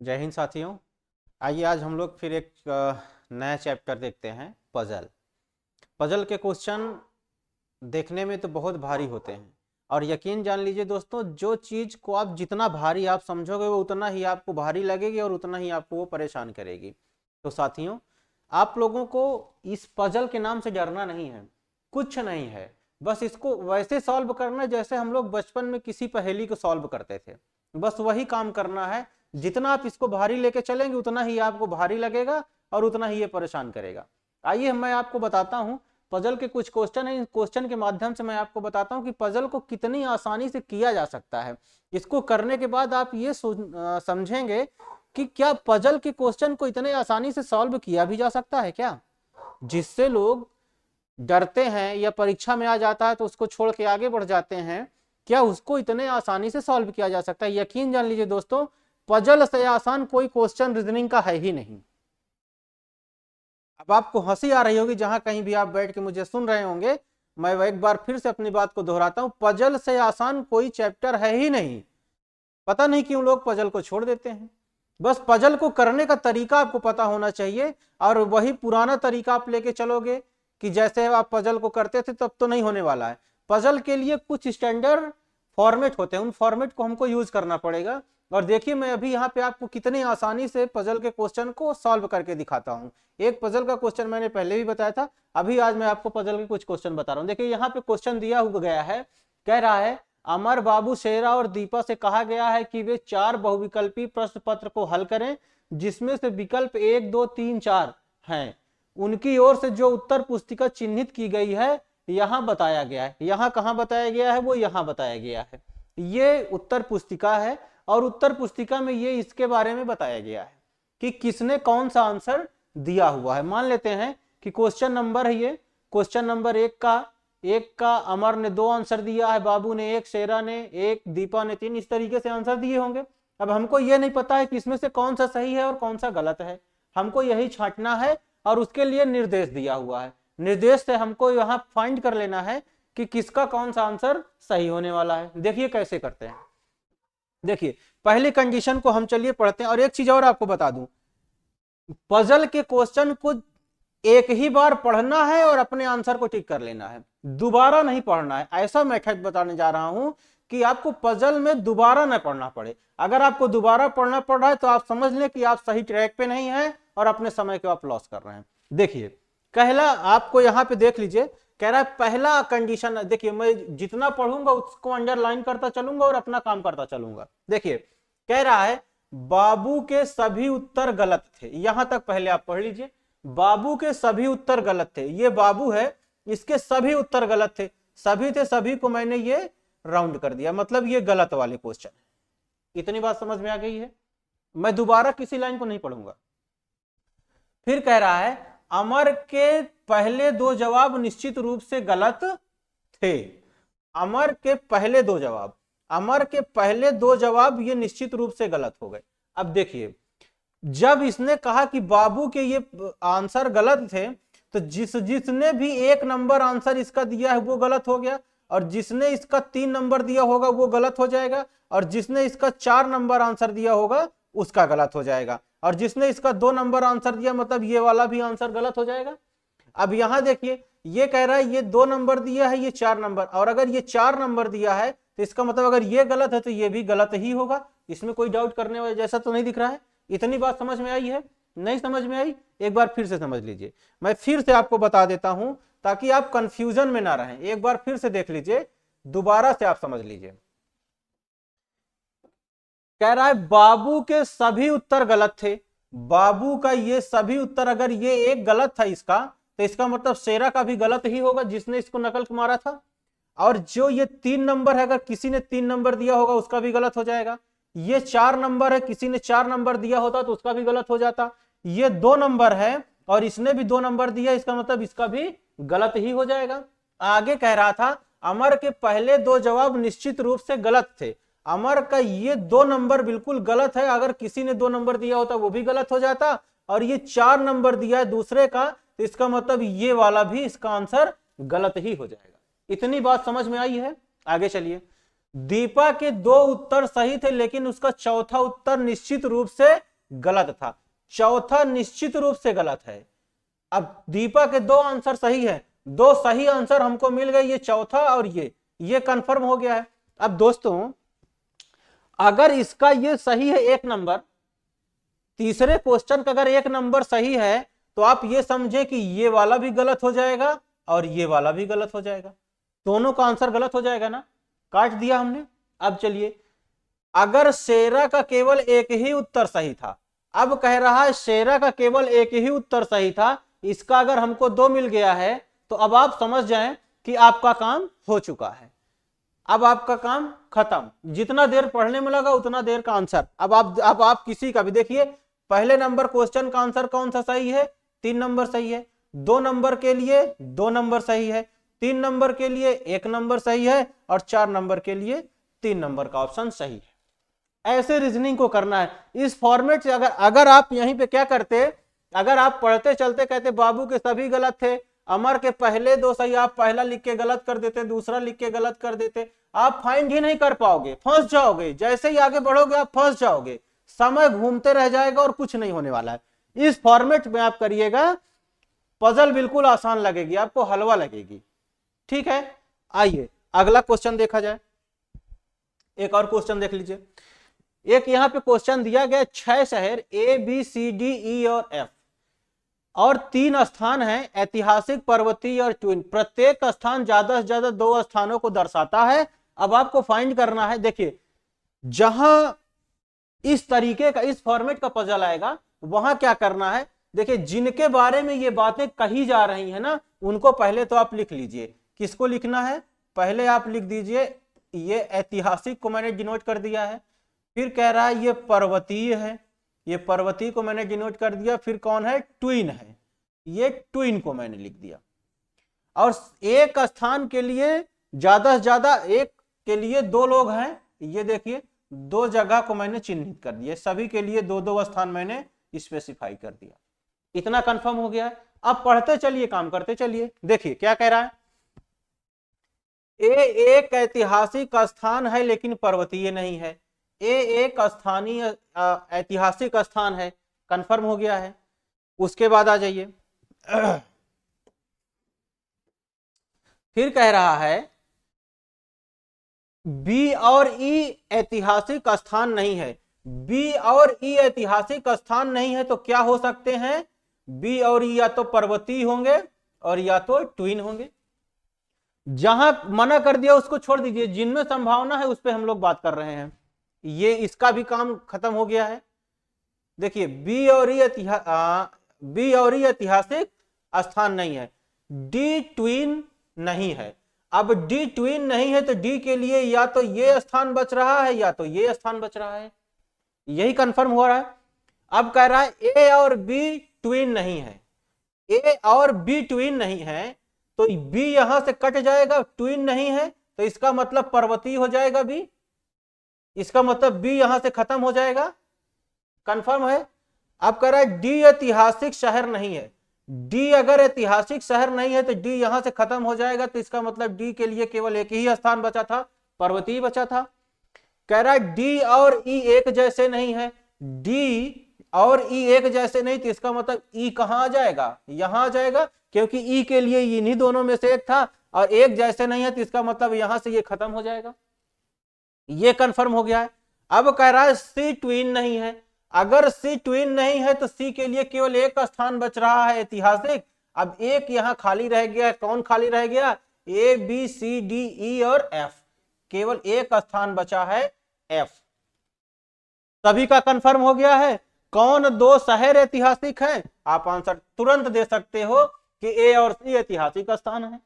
जय हिंद साथियों। आइए आज हम लोग फिर एक नया चैप्टर देखते हैं, पजल। पजल के क्वेश्चन देखने में तो बहुत भारी होते हैं और यकीन जान लीजिए दोस्तों, जो चीज़ को आप जितना भारी आप समझोगे वो उतना ही आपको भारी लगेगी और उतना ही आपको वो परेशान करेगी। तो साथियों, आप लोगों को इस पजल के नाम से डरना नहीं है, कुछ नहीं है। बस इसको वैसे सॉल्व करना है जैसे हम लोग बचपन में किसी पहेली को सॉल्व करते थे। बस वही काम करना है। जितना आप इसको भारी लेके चलेंगे उतना ही आपको भारी लगेगा और उतना ही ये परेशान करेगा। आइए मैं आपको बताता हूं, पजल के कुछ क्वेश्चन है। इन क्वेश्चन के माध्यम से मैं आपको बताता हूं कि पजल को कितनी आसानी से किया जा सकता है। इसको करने के बाद आप ये समझेंगे कि क्या पजल के क्वेश्चन को इतने आसानी से सॉल्व किया भी जा सकता है क्या। जिससे लोग डरते हैं या परीक्षा में आ जाता है तो उसको छोड़ के आगे बढ़ जाते हैं, क्या उसको इतने आसानी से सॉल्व किया जा सकता है। यकीन जान लीजिए दोस्तों, पजल से आसान कोई क्वेश्चन रीजनिंग का है ही नहीं। अब आपको हंसी आ रही होगी जहां कहीं भी आप बैठ के मुझे सुन रहे होंगे। मैं एक बार फिर से अपनी बात को दोहराता हूं, पजल से आसान कोई चैप्टर है ही नहीं। पता नहीं क्यों लोग पजल को छोड़ देते हैं। बस पजल को करने का तरीका आपको पता होना चाहिए और वही पुराना तरीका आप लेके चलोगे कि जैसे आप पजल को करते थे तब तो नहीं होने वाला है। पजल के लिए कुछ स्टैंडर्ड फॉर्मेट होते हैं, उन फॉर्मेट को हमको यूज करना पड़ेगा। और देखिए मैं अभी यहाँ पे आपको कितनी आसानी से पजल के क्वेश्चन को सॉल्व करके दिखाता हूँ। एक पजल का क्वेश्चन मैंने पहले भी बताया था, अभी आज मैं आपको पजल के कुछ क्वेश्चन बता रहा हूँ। देखिए यहाँ पे क्वेश्चन दिया हुआ गया है, कह रहा है अमर, बाबू, शेरा और दीपा से कहा गया है कि वे 4 बहुविकल्पी प्रश्न पत्र को हल करें जिसमें से विकल्प 1, 2, 3, 4 हैं। उनकी ओर से जो उत्तर पुस्तिका चिन्हित की गई है यहां बताया गया है। यहां कहां बताया गया है, वो यहां बताया गया है। ये उत्तर पुस्तिका है और उत्तर पुस्तिका में ये इसके बारे में बताया गया है कि किसने कौन सा आंसर दिया हुआ है। मान लेते हैं कि क्वेश्चन नंबर है ये, क्वेश्चन नंबर 1 का अमर ने 2 आंसर दिया है, बाबू ने 1, शेरा ने 1, दीपा ने 3, इस तरीके से आंसर दिए होंगे। अब हमको यह नहीं पता है कि इसमें से कौन सा सही है और कौन सा गलत है, हमको यही छांटना है और उसके लिए निर्देश दिया हुआ है। निर्देश से हमको यहां फाइंड कर लेना है कि किसका कौन सा आंसर सही होने वाला है। देखिए कैसे करते हैं। देखिए पहली कंडीशन को हम चलिए पढ़ते हैं। और एक चीज और आपको बता दूं, पजल के क्वेश्चन को एक ही बार पढ़ना है और अपने आंसर को टिक कर लेना है, दोबारा नहीं पढ़ना है। ऐसा मेथड बताने जा रहा हूं कि आपको पजल में दोबारा न पढ़ना पड़े। अगर आपको दोबारा पढ़ना पड़ रहा है तो आप समझ लें कि आप सही ट्रैक पे नहीं हैं और अपने समय को आप लॉस कर रहे हैं। देखिए पहला आपको यहां पे देख लीजिए, कह रहा है पहला कंडीशन। देखिए मैं जितना पढ़ूंगा उसको अंडरलाइन करता चलूंगा और अपना काम करता चलूंगा। देखिए कह रहा है बाबू के सभी उत्तर गलत थे। यहां तक पहले आप पढ़ लीजिए, बाबू के सभी उत्तर गलत थे। ये बाबू है, इसके सभी उत्तर गलत थे। सभी थे, सभी को मैंने ये राउंड कर दिया, मतलब ये गलत वाले क्वेश्चन है। इतनी बात समझ में आ गई है। मैं दोबारा किसी लाइन को नहीं पढ़ूंगा। फिर कह रहा है अमर के पहले 2 जवाब निश्चित रूप से गलत थे। अमर के पहले 2 जवाब, अमर के पहले 2 जवाब ये निश्चित रूप से गलत हो गए। अब देखिए जब इसने कहा कि बाबू के ये आंसर गलत थे तो जिसने भी 1 नंबर आंसर इसका दिया है वो गलत हो गया, और जिसने इसका 3 नंबर दिया होगा वो गलत हो जाएगा, और जिसने इसका 4 नंबर आंसर दिया होगा उसका गलत हो जाएगा, और जिसने इसका 2 नंबर आंसर दिया मतलब ये वाला भी आंसर गलत हो जाएगा। अब यहां देखिए ये कह रहा है ये 2 नंबर दिया है, ये 4 नंबर, और अगर ये 4 नंबर दिया है तो इसका मतलब अगर ये गलत है तो ये भी गलत ही होगा। इसमें कोई डाउट करने वाला जैसा तो नहीं दिख रहा है। इतनी बात समझ में आई है? नहीं समझ में आई? एक बार फिर से समझ लीजिए, मैं फिर से आपको बता देता हूं ताकि आप कंफ्यूजन में ना रहें। एक बार फिर से देख लीजिए, दोबारा से आप समझ लीजिए। कह रहा है बाबू के सभी उत्तर गलत थे। बाबू का ये सभी उत्तर, अगर ये एक गलत था इसका तो इसका मतलब शेरा का भी गलत ही होगा जिसने इसको नकल मारा था। और जो ये 3 नंबर है, अगर किसी ने 3 नंबर दिया होगा उसका भी गलत हो जाएगा। ये 4 नंबर है, किसी ने 4 नंबर दिया होता तो उसका भी गलत हो जाता। ये 2 नंबर है और इसने भी 2 नंबर दिया, इसका मतलब इसका भी गलत ही हो जाएगा। आगे कह रहा था अमर के पहले 2 जवाब निश्चित रूप से गलत थे। अमर का ये 2 नंबर बिल्कुल गलत है, अगर किसी ने 2 नंबर दिया होता वो भी गलत हो जाता, और ये 4 नंबर दिया है दूसरे का तो इसका मतलब ये वाला भी इसका आंसर गलत ही हो जाएगा। इतनी बात समझ में आई है? आगे चलिए। दीपा के 2 उत्तर सही थे लेकिन उसका चौथा उत्तर निश्चित रूप से गलत था। चौथा निश्चित रूप से गलत है। अब दीपा के दो आंसर सही है, दो सही आंसर हमको मिल गए, ये चौथा और ये कंफर्म हो गया है। अब दोस्तों अगर इसका ये सही है 1 नंबर, तीसरे क्वेश्चन का अगर 1 नंबर सही है तो आप ये समझे कि ये वाला भी गलत हो जाएगा और ये वाला भी गलत हो जाएगा, दोनों का आंसर गलत हो जाएगा ना, काट दिया हमने। अब चलिए, अगर शेरा का केवल एक ही उत्तर सही था, अब कह रहा है शेरा का केवल एक ही उत्तर सही था, इसका अगर हमको 2 मिल गया है तो अब आप समझ जाएं कि आपका काम हो चुका है, अब आपका काम खत्म। जितना देर पढ़ने में लगा उतना देर का आंसर। अब आप किसी का भी देखिए, पहले नंबर क्वेश्चन का आंसर कौन सा सही है, 3 नंबर सही है, 2 नंबर के लिए 2 नंबर सही है, 3 नंबर के लिए 1 नंबर सही है और 4 नंबर के लिए 3 नंबर का ऑप्शन सही है। ऐसे रीजनिंग को करना है इस फॉर्मेट से। अगर आप यहीं पे क्या करते, अगर आप पढ़ते चलते कहते बाबू के सभी गलत थे, अमर के पहले 2 सही, आप पहला लिख के गलत कर देते, दूसरा लिख के गलत कर देते, आप फाइंड ही नहीं कर पाओगे, फंस जाओगे। जैसे ही आगे बढ़ोगे आप फंस जाओगे, समय घूमते रह जाएगा और कुछ नहीं होने वाला है। इस फॉर्मेट में आप करिएगा, पजल बिल्कुल आसान लगेगी आपको, हलवा लगेगी। ठीक है, आइए अगला क्वेश्चन देखा जाए। एक और क्वेश्चन देख लीजिए। एक यहां पे क्वेश्चन दिया गया, 6 शहर A B C D E और एफ और 3 स्थान हैं, ऐतिहासिक, पर्वतीय और ट्विन। प्रत्येक स्थान ज्यादा से ज्यादा 2 स्थानों को दर्शाता है। अब आपको फाइंड करना है। देखिए, जहां इस तरीके का, इस फॉर्मेट का पजल आएगा वहां क्या करना है, देखिए जिनके बारे में ये बातें कही जा रही है ना, उनको पहले तो आप लिख लीजिए। किसको लिखना है, पहले आप लिख दीजिए, ये ऐतिहासिक को मैंने डिनोट कर दिया है। फिर कह रहा है ये पर्वतीय है, ये पर्वतीय को मैंने डिनोट कर दिया। फिर कौन है, ट्विन है, ये ट्विन को मैंने लिख दिया। और एक स्थान के लिए ज्यादा से ज्यादा, एक के लिए 2 लोग हैं, ये देखिए 2 जगह को मैंने चिन्हित कर दिया, सभी के लिए 2-2 स्थान मैंने स्पेसिफाई कर दिया। इतना कंफर्म हो गया है। अब पढ़ते चलिए, काम करते चलिए। देखिए क्या कह रहा है, ए एक ऐतिहासिक स्थान है लेकिन पर्वतीय नहीं है। ए एक स्थानीय ऐतिहासिक स्थान है, कंफर्म हो गया है। उसके बाद आ जाइए, फिर कह रहा है बी और ई ऐतिहासिक स्थान नहीं है। बी और ई ऐतिहासिक स्थान नहीं है तो क्या हो सकते हैं, बी और ई या तो पर्वतीय होंगे और या तो ट्विन होंगे। जहां मना कर दिया उसको छोड़ दीजिए, जिनमें संभावना है उस पर हम लोग बात कर रहे हैं। ये इसका भी काम खत्म हो गया है। देखिए बी और ई ऐतिहासिक स्थान नहीं है, डी ट्विन नहीं है। अब डी ट्विन नहीं है तो डी के लिए या तो ये स्थान बच रहा है या तो ये स्थान बच रहा है, यही कंफर्म हो रहा है। अब कह रहा है ए और बी ट्विन नहीं है, ए और बी ट्विन नहीं है तो बी यहां से कट जाएगा, ट्विन नहीं है तो इसका मतलब पर्वतीय हो जाएगा बी, इसका मतलब बी यहां से खत्म हो जाएगा, कंफर्म है। अब कह रहा है डी ऐतिहासिक शहर नहीं है, डी अगर ऐतिहासिक शहर नहीं है तो डी यहां से खत्म हो जाएगा तो इसका मतलब डी के लिए केवल एक ही स्थान बचा था, पर्वतीय बचा था। कह रहा है डी और ई एक जैसे नहीं है, डी और ई एक जैसे नहीं तो इसका मतलब ई कहां आ जाएगा, यहां आ जाएगा, क्योंकि ई के लिए इन्हीं दोनों में से एक था और एक जैसे नहीं है तो इसका मतलब यहां से ये खत्म हो जाएगा, ये कंफर्म हो गया है। अब कह रहा है सी ट्विन नहीं है, अगर सी ट्विन नहीं है तो सी के लिए केवल एक स्थान बच रहा है ऐतिहासिक। अब एक यहां खाली रह गया, कौन खाली रह गया, A B C D E और एफ, केवल एक स्थान बचा है एफ। सभी का कंफर्म हो गया है। कौन 2 शहर ऐतिहासिक हैं, आप आंसर तुरंत दे सकते हो कि ए और सी ऐतिहासिक स्थान है।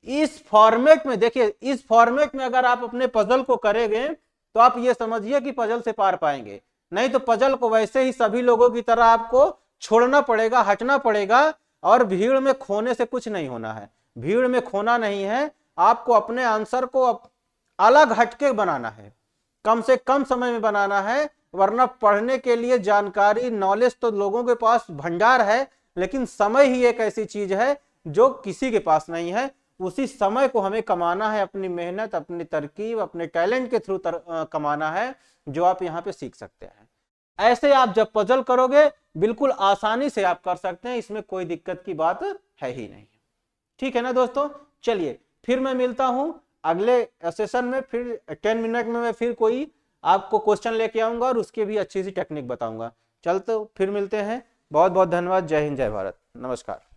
इस फॉर्मेट में देखिए, इस फॉर्मेट में अगर आप अपने पजल को करेंगे तो आप ये समझिए कि पजल से पार पाएंगे, नहीं तो पजल को वैसे ही सभी लोगों की तरह आपको छोड़ना पड़ेगा, हटना पड़ेगा और भीड़ में खोने से कुछ नहीं होना है। भीड़ में खोना नहीं है, आपको अपने आंसर को अलग हटके बनाना है, कम से कम समय में बनाना है, वरना पढ़ने के लिए जानकारी, नॉलेज तो लोगों के पास भंडार है, लेकिन समय ही एक ऐसी चीज है जो किसी के पास नहीं है। उसी समय को हमें कमाना है, अपनी मेहनत, अपनी तरकीब, अपने टैलेंट के थ्रू कमाना है, जो आप यहाँ पे सीख सकते हैं। ऐसे आप जब पजल करोगे बिल्कुल आसानी से आप कर सकते हैं, इसमें कोई दिक्कत की बात है ही नहीं। ठीक है ना दोस्तों, चलिए फिर मैं मिलता हूं अगले सेशन में, फिर 10 मिनट में मैं फिर कोई आपको क्वेश्चन लेके आऊंगा और उसकी भी अच्छी सी टेक्निक बताऊंगा। चलते फिर मिलते हैं, बहुत बहुत धन्यवाद, जय हिंद जय भारत, नमस्कार।